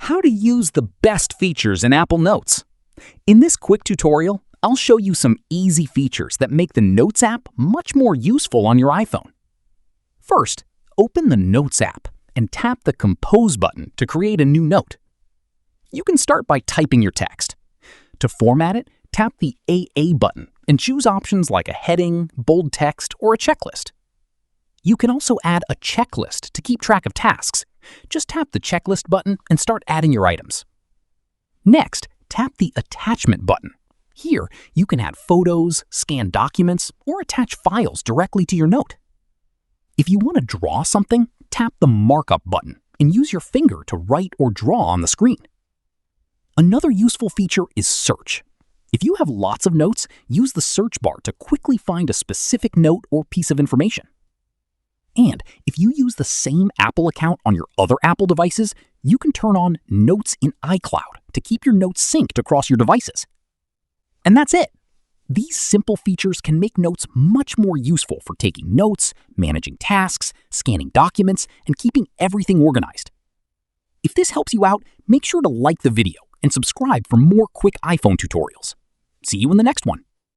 How to use the best features in Apple Notes. In this quick tutorial, I'll show you some easy features that make the Notes app much more useful on your iPhone. First, open the Notes app and tap the Compose button to create a new note. You can start by typing your text. To format it, tap the AA button and choose options like a heading, bold text, or a checklist. You can also add a checklist to keep track of tasks. Just tap the checklist button and start adding your items. Next, tap the Attachment button. Here, you can add photos, scan documents, or attach files directly to your note. If you want to draw something, tap the Markup button and use your finger to write or draw on the screen. Another useful feature is Search. If you have lots of notes, use the search bar to quickly find a specific note or piece of information. And if you use the same Apple account on your other Apple devices, you can turn on Notes in iCloud to keep your notes synced across your devices. And that's it. These simple features can make Notes much more useful for taking notes, managing tasks, scanning documents, and keeping everything organized. If this helps you out, make sure to like the video and subscribe for more quick iPhone tutorials. See you in the next one.